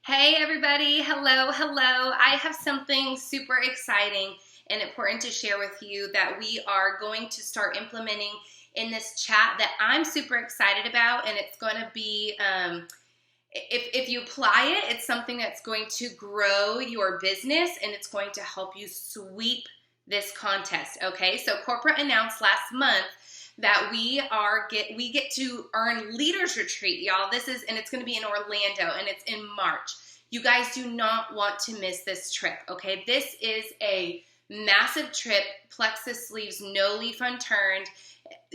Hey everybody, hello, hello. I have something super exciting and important to share with you that we are going to start implementing in this chat that I'm super excited about, and it's going to be, if you apply it, it's something that's going to grow your business and it's going to help you sweep this contest, okay? So corporate announced last month that we get to earn Leaders Retreat, y'all. And it's going to be in Orlando, and it's in March. You guys do not want to miss this trip, okay? This is a massive trip. Plexus leaves no leaf unturned.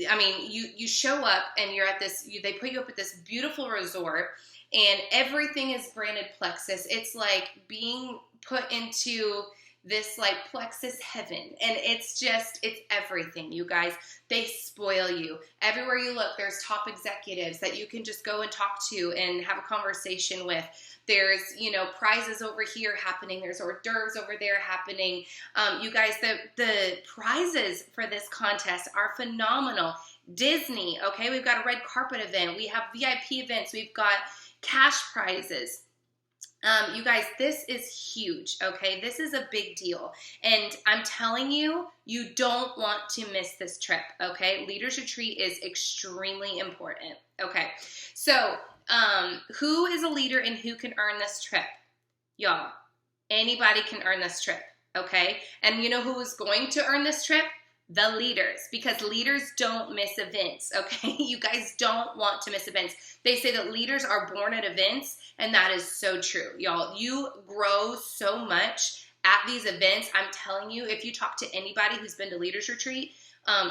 I mean, you show up and you're at this. They put you up at this beautiful resort, and everything is branded Plexus. It's like being put into this like Plexus heaven, and it's everything, you guys. They spoil you everywhere you look. There's top executives that you can just go and talk to and have a conversation with. There's prizes over here happening. There's hors d'oeuvres over there happening. You guys, the prizes for this contest are phenomenal. Disney, okay, we've got a red carpet event. We have VIP events. We've got cash prizes. You guys, this is huge, okay? This is a big deal. And I'm telling you, you don't want to miss this trip, okay? Leaders Retreat is extremely important, okay? So, who is a leader and who can earn this trip? Y'all, anybody can earn this trip, okay? And you know who is going to earn this trip? The leaders, because leaders don't miss events, okay? You guys don't want to miss events. They say that leaders are born at events, and that is so true, y'all. You grow so much at these events. I'm telling you, if you talk to anybody who's been to Leaders Retreat,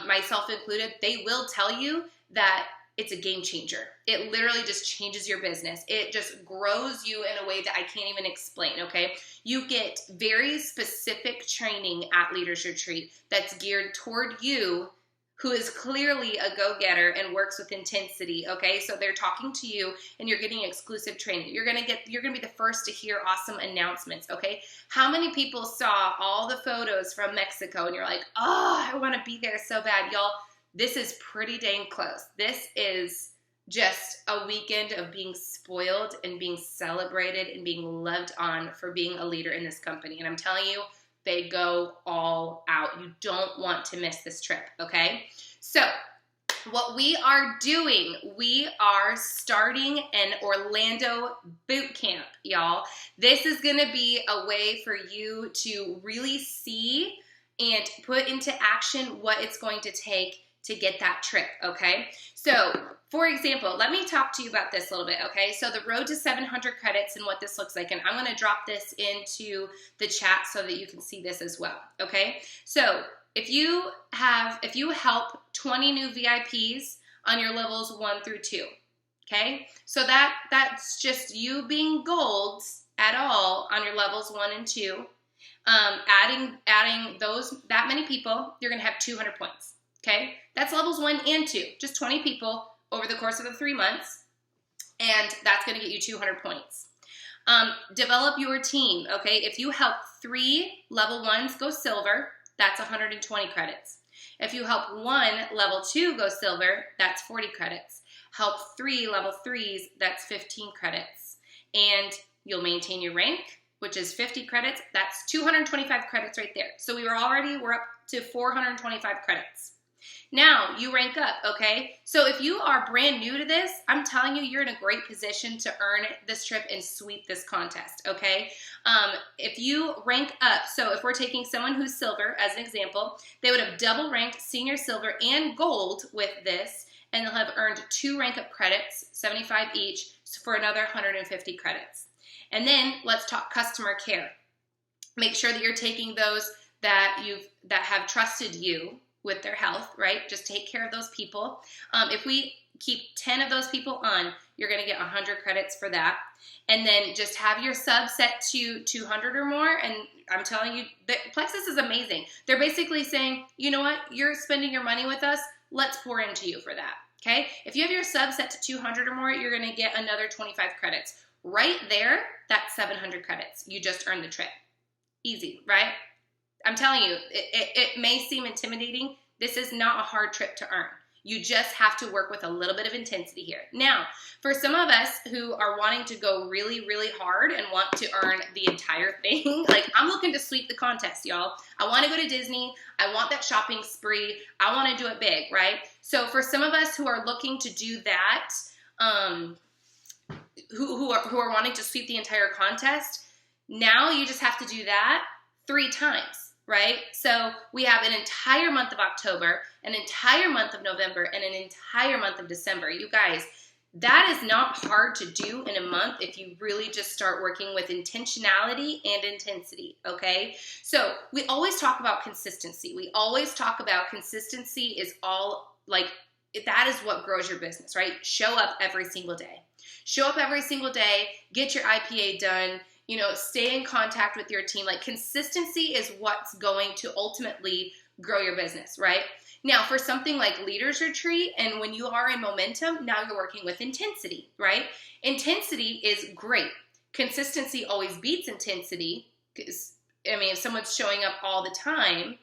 myself included, they will tell you that it's a game changer. It literally just changes your business. It just grows you in a way that I can't even explain, okay? You get very specific training at Leaders Retreat that's geared toward you, who is clearly a go-getter and works with intensity, okay? So they're talking to you and you're getting exclusive training. You're gonna be the first to hear awesome announcements, okay? How many people saw all the photos from Mexico and you're like, oh, I wanna be there so bad, y'all? This is pretty dang close. This is just a weekend of being spoiled and being celebrated and being loved on for being a leader in this company. And I'm telling you, they go all out. You don't want to miss this trip, okay? So what we are doing, we are starting an Orlando boot camp, y'all. This is going to be a way for you to really see and put into action what it's going to take to get that trip, okay? So, for example, let me talk to you about this a little bit, okay? So the road to 700 credits and what this looks like, and I'm gonna drop this into the chat so that you can see this as well, okay? So if you help 20 new VIPs on your levels 1 through 2, okay? So that's just you being golds at all on your levels 1 and 2. Adding that many people, you're gonna have 200 points. Okay, that's levels 1 and 2, just 20 people over the course of the 3 months, and that's going to get you 200 points. Develop your team, okay? If you help 3 level 1s go silver, that's 120 credits. If you help 1 level 2 go silver, that's 40 credits. Help 3 level 3s, that's 15 credits. And you'll maintain your rank, which is 50 credits. That's 225 credits right there. So we're up to 425 credits. Now, you rank up, okay? So if you are brand new to this, I'm telling you, you're in a great position to earn this trip and sweep this contest, okay? If you rank up, so if we're taking someone who's silver as an example, they would have double ranked senior silver and gold with this, and they'll have earned 2 rank up credits, 75 each, for another 150 credits. And then let's talk customer care. Make sure that you're taking those that have trusted you with their health, right? Just take care of those people. If we keep 10 of those people on, you're going to get 100 credits for that. And then just have your sub set to 200 or more. And I'm telling you, Plexus is amazing. They're basically saying, you know what? You're spending your money with us. Let's pour into you for that, okay? If you have your sub set to 200 or more, you're going to get another 25 credits. Right there, that's 700 credits. You just earned the trip. Easy, right? I'm telling you, it may seem intimidating. This is not a hard trip to earn. You just have to work with a little bit of intensity here. Now, for some of us who are wanting to go really, really hard and want to earn the entire thing, like I'm looking to sweep the contest, y'all. I want to go to Disney. I want that shopping spree. I want to do it big, right? So for some of us who are looking to do that, who are wanting to sweep the entire contest, now you just have to do that 3 times. Right? So we have an entire month of October, an entire month of November, and an entire month of December. You guys, that is not hard to do in a month if you really just start working with intentionality and intensity, okay? So we always talk about consistency. We always talk about consistency is all, like, that is what grows your business, right? Show up every single day. Show up every single day, get your IPA done, you know, stay in contact with your team. Like consistency is what's going to ultimately grow your business, right? Now, for something like Leaders Retreat, and when you are in momentum, now you're working with intensity, right? Intensity is great. Consistency always beats intensity because, I mean, if someone's showing up all the time,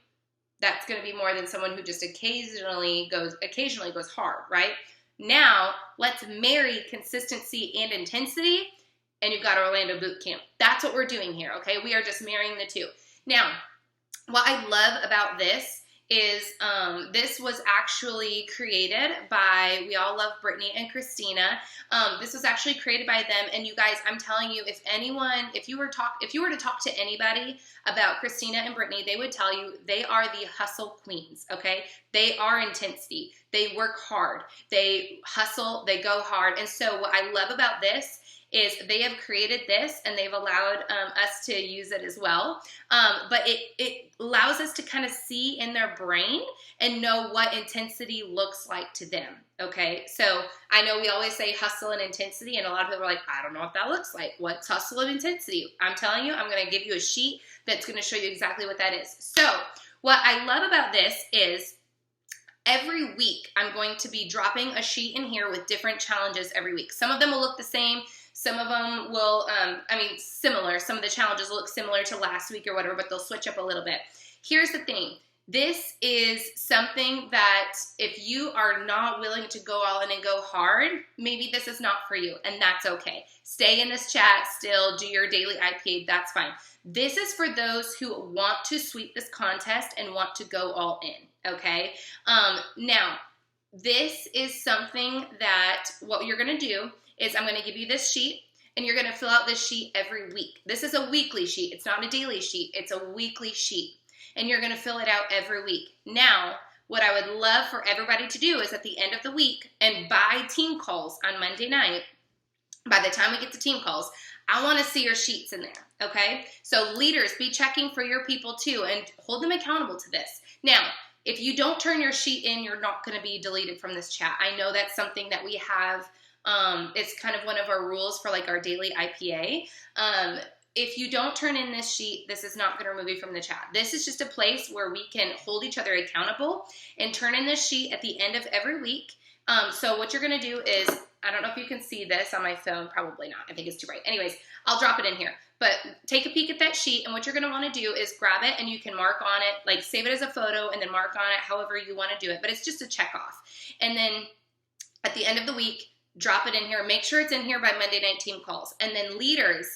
that's going to be more than someone who just occasionally goes hard, right? Now, let's marry consistency and intensity, and you've got Orlando Boot Camp. That's what we're doing here, okay? We are just marrying the two. Now, what I love about this is this was actually created by, we all love Brittany and Christina. This was actually created by them, and you guys, I'm telling you, if you were to talk to anybody about Christina and Brittany, they would tell you they are the hustle queens, okay? They are intensity. They work hard. They hustle. They go hard. And so what I love about this is they have created this and they've allowed us to use it as well. But it allows us to kind of see in their brain and know what intensity looks like to them, okay? So I know we always say hustle and intensity, and a lot of people are like, I don't know what that looks like. What's hustle and intensity? I'm telling you, I'm going to give you a sheet that's going to show you exactly what that is. So what I love about this is every week I'm going to be dropping a sheet in here with different challenges every week. Some of them will look the same. Some of them will, similar. Some of the challenges will look similar to last week or whatever, but they'll switch up a little bit. Here's the thing. This is something that if you are not willing to go all in and go hard, maybe this is not for you, and that's okay. Stay in this chat still, do your daily IPA, that's fine. This is for those who want to sweep this contest and want to go all in, okay? Now, this is something that what you're going to do is I'm going to give you this sheet, and you're going to fill out this sheet every week. This is a weekly sheet. It's not a daily sheet. It's a weekly sheet, and you're going to fill it out every week. Now, what I would love for everybody to do is at the end of the week and by team calls on Monday night, by the time we get to team calls, I want to see your sheets in there, okay? So leaders, be checking for your people too and hold them accountable to this. Now, if you don't turn your sheet in, you're not going to be deleted from this chat. I know that's something that we have. It's kind of one of our rules for like our daily IPA. If you don't turn in this sheet, this is not going to remove you from the chat. This is just a place where we can hold each other accountable and turn in this sheet at the end of every week. So what you're going to do is, I don't know if you can see this on my phone. Probably not. I think it's too bright. Anyways, I'll drop it in here. But take a peek at that sheet, and what you're going to want to do is grab it, and you can mark on it, like save it as a photo, and then mark on it however you want to do it. But it's just a check off. And then at the end of the week, drop it in here. Make sure it's in here by Monday night team calls. And then leaders,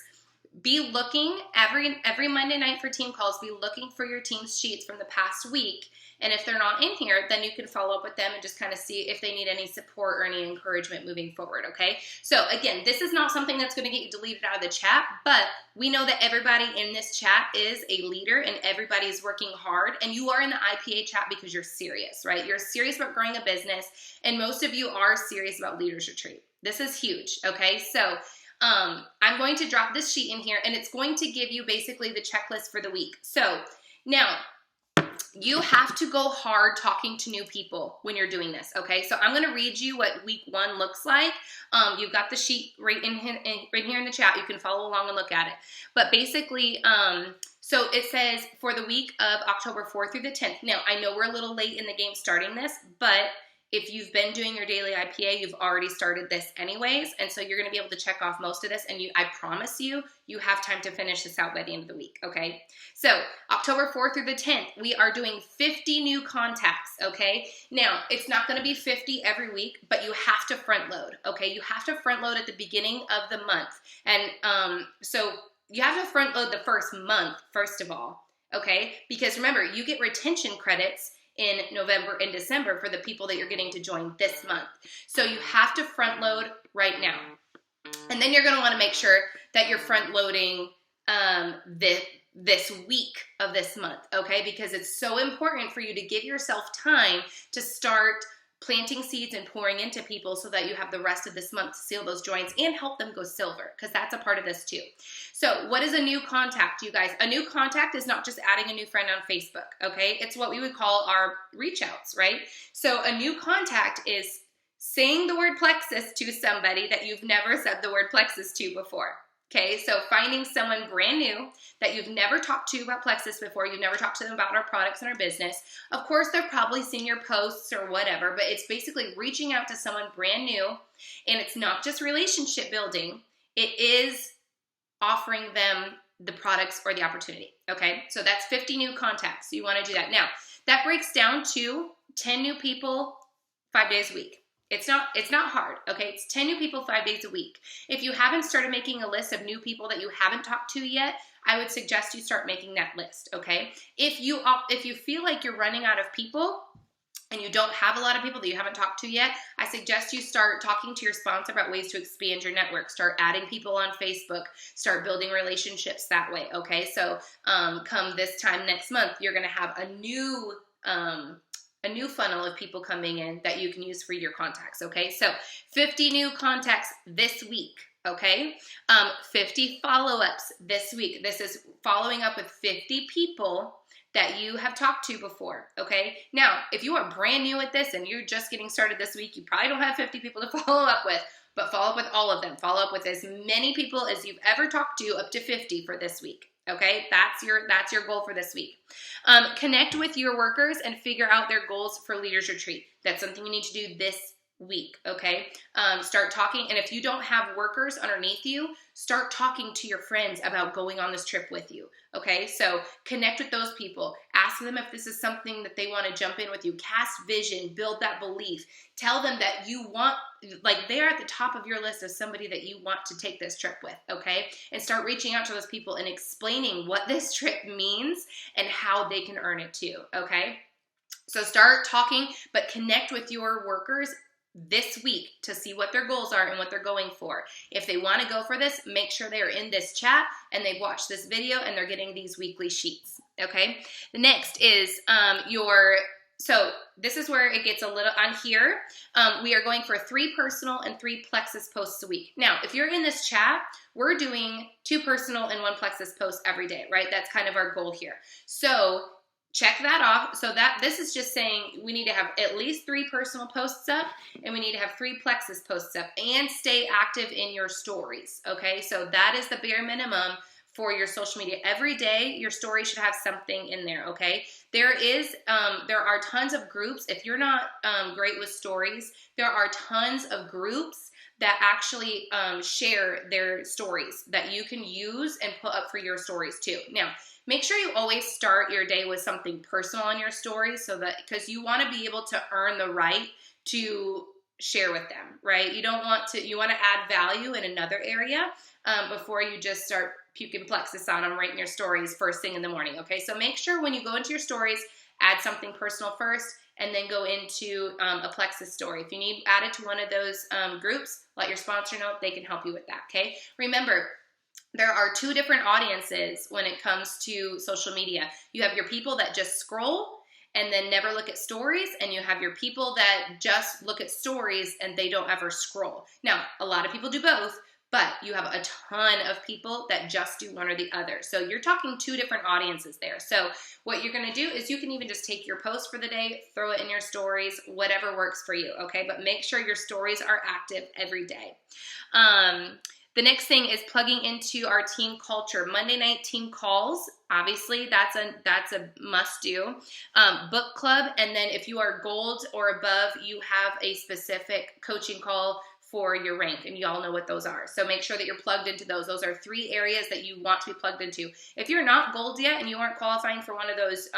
be looking every Monday night for team calls. Be looking for your team's sheets from the past week. And if they're not in here, then you can follow up with them and just kind of see if they need any support or any encouragement moving forward, okay? So again, this is not something that's going to get you deleted out of the chat, but we know that everybody in this chat is a leader and everybody is working hard, and you are in the IPA chat because you're serious, right? You're serious about growing a business, and most of you are serious about Leaders Retreat. This is huge, okay? So I'm going to drop this sheet in here, and it's going to give you basically the checklist for the week. So now, you have to go hard talking to new people when you're doing this, okay? So I'm going to read you what week 1 looks like. You've got the sheet right here in the chat. You can follow along and look at it. But basically, so it says for the week of October 4th through the 10th. Now, I know we're a little late in the game starting this, but if you've been doing your daily IPA, you've already started this anyways. And so you're going to be able to check off most of this. And I promise you, you have time to finish this out by the end of the week, okay? So October 4th through the 10th, we are doing 50 new contacts, okay? Now, it's not going to be 50 every week, but you have to front load, okay? You have to front load at the beginning of the month. And so you have to front load the first month, first of all, okay? Because remember, you get retention credits in November and December for the people that you're getting to join this month. So you have to front load right now. And then you're going to want to make sure that you're front loading this week of this month, okay? Because it's so important for you to give yourself time to start planting seeds and pouring into people so that you have the rest of this month to seal those joins and help them go silver, because that's a part of this too. So what is a new contact, you guys? A new contact is not just adding a new friend on Facebook, okay? It's what we would call our reach outs, right? So a new contact is saying the word plexus to somebody that you've never said the word plexus to before. Okay, so finding someone brand new that you've never talked to about Plexus before, you've never talked to them about our products and our business. Of course, they've probably seen your posts or whatever, but it's basically reaching out to someone brand new, and it's not just relationship building, it is offering them the products or the opportunity, okay? So that's 50 new contacts, so you wanna do that. Now, that breaks down to 10 new people 5 days a week. It's not hard, okay? It's 10 new people 5 days a week. If you haven't started making a list of new people that you haven't talked to yet, I would suggest you start making that list, okay? If you feel like you're running out of people and you don't have a lot of people that you haven't talked to yet, I suggest you start talking to your sponsor about ways to expand your network. Start adding people on Facebook. Start building relationships that way, okay? So come this time next month, you're gonna have a new funnel of people coming in that you can use for your contacts, okay? So 50 new contacts this week, okay? 50 follow-ups this week. This is following up with 50 people that you have talked to before, okay? Now, if you are brand new at this and you're just getting started this week, you probably don't have 50 people to follow up with, but follow up with all of them. Follow up with as many people as you've ever talked to, up to 50 for this week. Okay, that's your goal for this week. Connect with your workers and figure out their goals for Leaders Retreat. That's something you need to do this week, okay? Start talking, and if you don't have workers underneath you, start talking to your friends about going on this trip with you, okay? So connect with those people. Ask them if this is something that they want to jump in with you. Cast vision, build that belief. Tell them that you want, like they're at the top of your list of somebody that you want to take this trip with, okay? And start reaching out to those people and explaining what this trip means and how they can earn it too, okay? So start talking, but connect with your workers this week to see what their goals are and what they're going for. If they want to go for this, make sure they are in this chat and they've watched this video and they're getting these weekly sheets, okay? The next is so this is where it gets a little, on here, we are going for 3 personal and 3 Plexus posts a week. Now, if you're in this chat, we're doing 2 personal and 1 Plexus post every day, right? That's kind of our goal here. So check that off. So that this is just saying we need to have at least 3 personal posts up and we need to have 3 Plexus posts up and stay active in your stories, okay? So that is the bare minimum for your social media. Every day, your story should have something in there, okay? There are tons of groups. If you're not great with stories, there are tons of groups that actually share their stories that you can use and put up for your stories too. Now, make sure you always start your day with something personal on your stories, so that, because you want to be able to earn the right to share with them, right? You want to add value in another area before you just start puking Plexus on them right in your stories first thing in the morning, okay? So make sure when you go into your stories, add something personal first and then go into a Plexus story. If you need added to one of those groups, let your sponsor know. They can help you with that, okay? Remember, there are 2 different audiences when it comes to social media. You have your people that just scroll and then never look at stories, and you have your people that just look at stories and they don't ever scroll. Now, a lot of people do both, but you have a ton of people that just do one or the other. So you're talking 2 different audiences there. So what you're gonna do is you can even just take your post for the day, throw it in your stories, whatever works for you, okay? But make sure your stories are active every day. The next thing is plugging into our team culture. Monday night team calls, obviously that's a must do. Book club, and then if you are gold or above, you have a specific coaching call for your rank, and you all know what those are. So make sure that you're plugged into those. Those are 3 areas that you want to be plugged into. If you're not gold yet and you aren't qualifying for one of those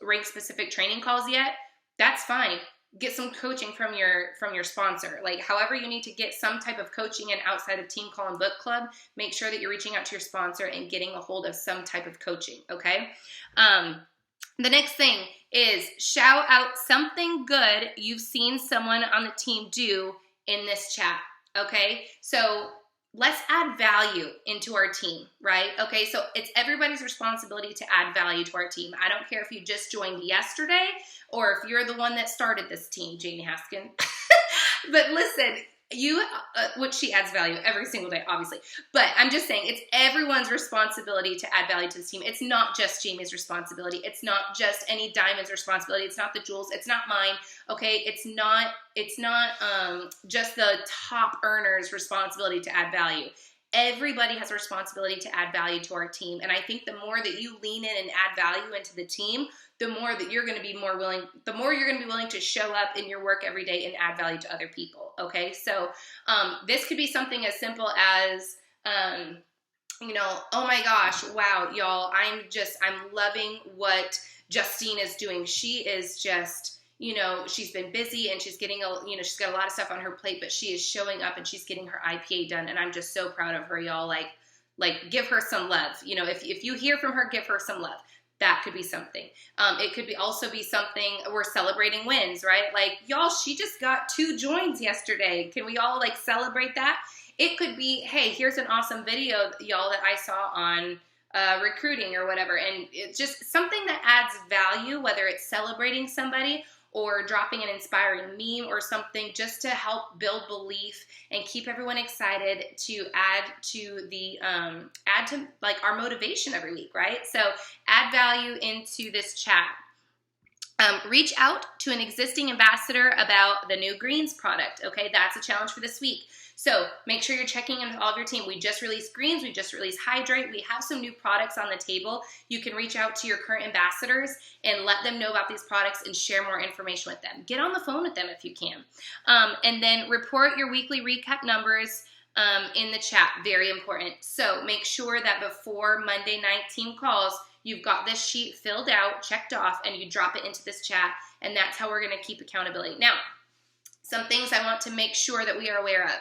rank specific training calls yet, that's fine. Get some coaching from your sponsor. Like however you need to get some type of coaching in outside of team call and book club, make sure that you're reaching out to your sponsor and getting a hold of some type of coaching, okay? The next thing is shout out something good you've seen someone on the team do in this chat, okay? So let's add value into our team, right? Okay, so it's everybody's responsibility to add value to our team. I don't care if you just joined yesterday or if you're the one that started this team, Janie Haskin. But listen, which she adds value every single day, obviously. But I'm just saying, it's everyone's responsibility to add value to this team. It's not just Jamie's responsibility. It's not just any Diamond's responsibility. It's not the Jules. It's not mine. Okay, it's not just the top earner's responsibility to add value. Everybody has a responsibility to add value to our team. And I think the more that you lean in and add value into the team, the more that you're going to be willing to show up in your work every day and add value to other people. Okay. So, this could be something as simple as, oh my gosh, wow, y'all, I'm loving what Justine is doing. She is just, she's been busy and she's getting she's got a lot of stuff on her plate, but she is showing up and she's getting her IPA done. And I'm just so proud of her, y'all. Like give her some love. If you hear from her, give her some love. That could be something. It could also be something, we're celebrating wins, right? Like, y'all, she just got 2 joins yesterday. Can we all celebrate that? It could be, hey, here's an awesome video, y'all, that I saw on recruiting or whatever. And it's just something that adds value, whether it's celebrating somebody or dropping an inspiring meme or something, just to help build belief and keep everyone excited to add to our motivation every week, right? So add value into this chat. Reach out to an existing ambassador about the new greens product. Okay, that's a challenge for this week. So make sure you're checking in with all of your team. We just released greens. We just released hydrate. We have some new products on the table. You can reach out to your current ambassadors and let them know about these products and share more information with them. Get on the phone with them if you can. And then report your weekly recap numbers in the chat. Very important. So make sure that before Monday night team calls, you've got this sheet filled out, checked off, and you drop it into this chat. And that's how we're going to keep accountability. Now, some things I want to make sure that we are aware of.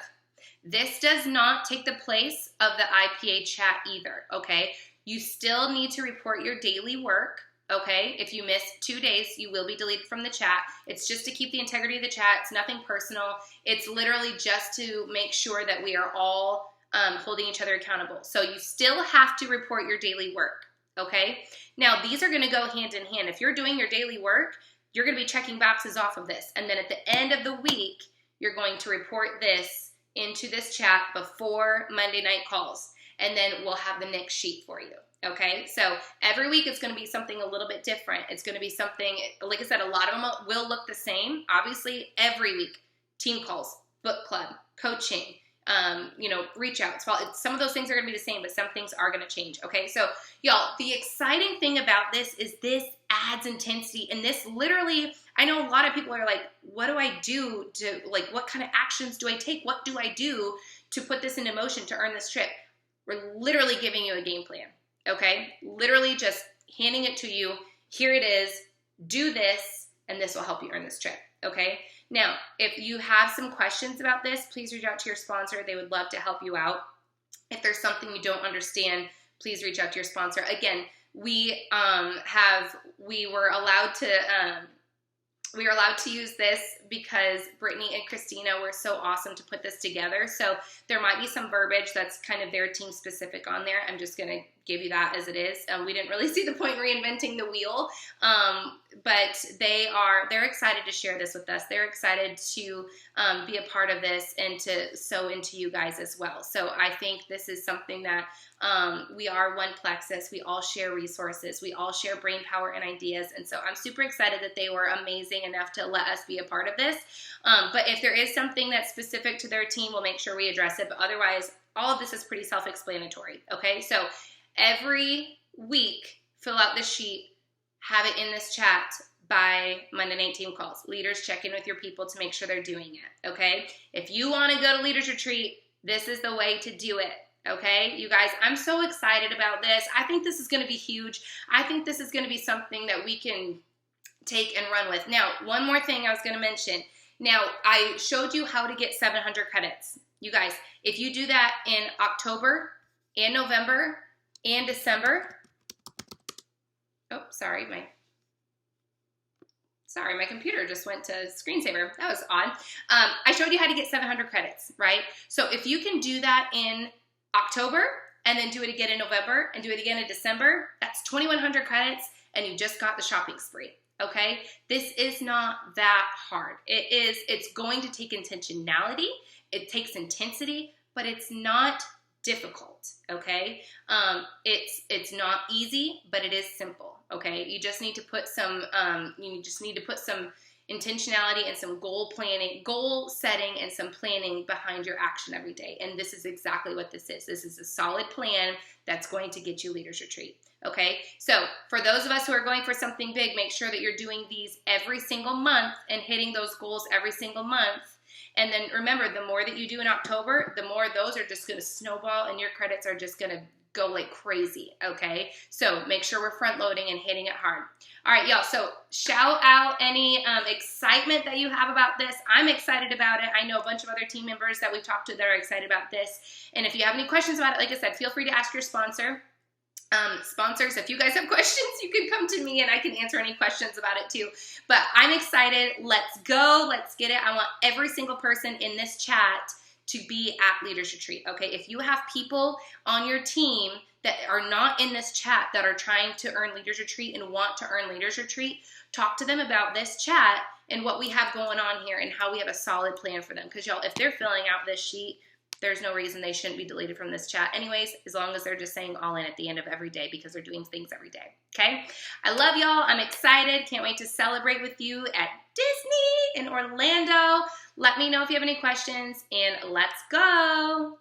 This does not take the place of the IPA chat either, okay? You still need to report your daily work, okay? If you miss 2 days, you will be deleted from the chat. It's just to keep the integrity of the chat. It's nothing personal. It's literally just to make sure that we are all holding each other accountable. So you still have to report your daily work, okay? Now, these are going to go hand in hand. If you're doing your daily work, you're going to be checking boxes off of this. And then at the end of the week, you're going to report this into this chat before Monday night calls, and then we'll have the next sheet for you. Okay, so every week it's going to be something a little bit different. It's going to be something, like I said, a lot of them will look the same. Obviously, every week, team calls, book club, coaching, reach outs. Well, some of those things are going to be the same, but some things are going to change. Okay, so y'all, the exciting thing about this is this adds intensity, and this literally, I know a lot of people are like, what do I do to, what kind of actions do I take? What do I do to put this into motion to earn this trip? We're literally giving you a game plan, okay? Literally just handing it to you. Here it is. Do this, and this will help you earn this trip, okay? Now, if you have some questions about this, please reach out to your sponsor. They would love to help you out. If there's something you don't understand, please reach out to your sponsor. Again, we were allowed to use this because Brittany and Christina were so awesome to put this together. So there might be some verbiage that's kind of their team specific on there. I'm just going to give you that as it is. We didn't really see the point in reinventing the wheel, but they're excited to share this with us. They're excited to be a part of this and to sow into you guys as well. So I think this is something that we are one plexus. We all share resources. We all share brain power and ideas. And so I'm super excited that they were amazing enough to let us be a part of this. But if there is something that's specific to their team, we'll make sure we address it. But otherwise, all of this is pretty self-explanatory, okay? So every week, fill out the sheet, have it in this chat by Monday Night Team Calls. Leaders, check in with your people to make sure they're doing it, okay? If you want to go to Leaders Retreat, this is the way to do it, okay? You guys, I'm so excited about this. I think this is going to be huge. I think this is going to be something that we can take and run with. Now, one more thing I was going to mention. Now, I showed you how to get 700 credits. You guys, if you do that in October and November and December, oh, sorry, my computer just went to screensaver. That was odd. I showed you how to get 700 credits, right? So if you can do that in October and then do it again in November and do it again in December, that's 2,100 credits and you just got the shopping spree, okay? This is not that hard. It's going to take intentionality. It takes intensity, but it's not difficult, okay? It's not easy, but it is simple, okay? You just need to put some intentionality and some goal setting and some planning behind your action every day. And this is exactly what this is. This is a solid plan that's going to get you Leaders Retreat, okay? So for those of us who are going for something big, make sure that you're doing these every single month and hitting those goals every single month. And then remember, the more that you do in October, the more those are just going to snowball and your credits are just going to go like crazy, okay? So make sure we're front loading and hitting it hard. All right, y'all, so shout out any excitement that you have about this. I'm excited about it. I know a bunch of other team members that we've talked to that are excited about this. And if you have any questions about it, like I said, feel free to ask your sponsor. Sponsors, if you guys have questions, you can come to me and I can answer any questions about it too. But I'm excited. Let's go. Let's get it. I want every single person in this chat to be at Leaders Retreat, okay? If you have people on your team that are not in this chat that are trying to earn Leaders Retreat and want to earn Leaders Retreat, talk to them about this chat and what we have going on here and how we have a solid plan for them. Because y'all, if they're filling out this sheet, there's no reason they shouldn't be deleted from this chat anyways, as long as they're just saying all in at the end of every day because they're doing things every day, okay? I love y'all. I'm excited. Can't wait to celebrate with you at Disney in Orlando. Let me know if you have any questions, and let's go.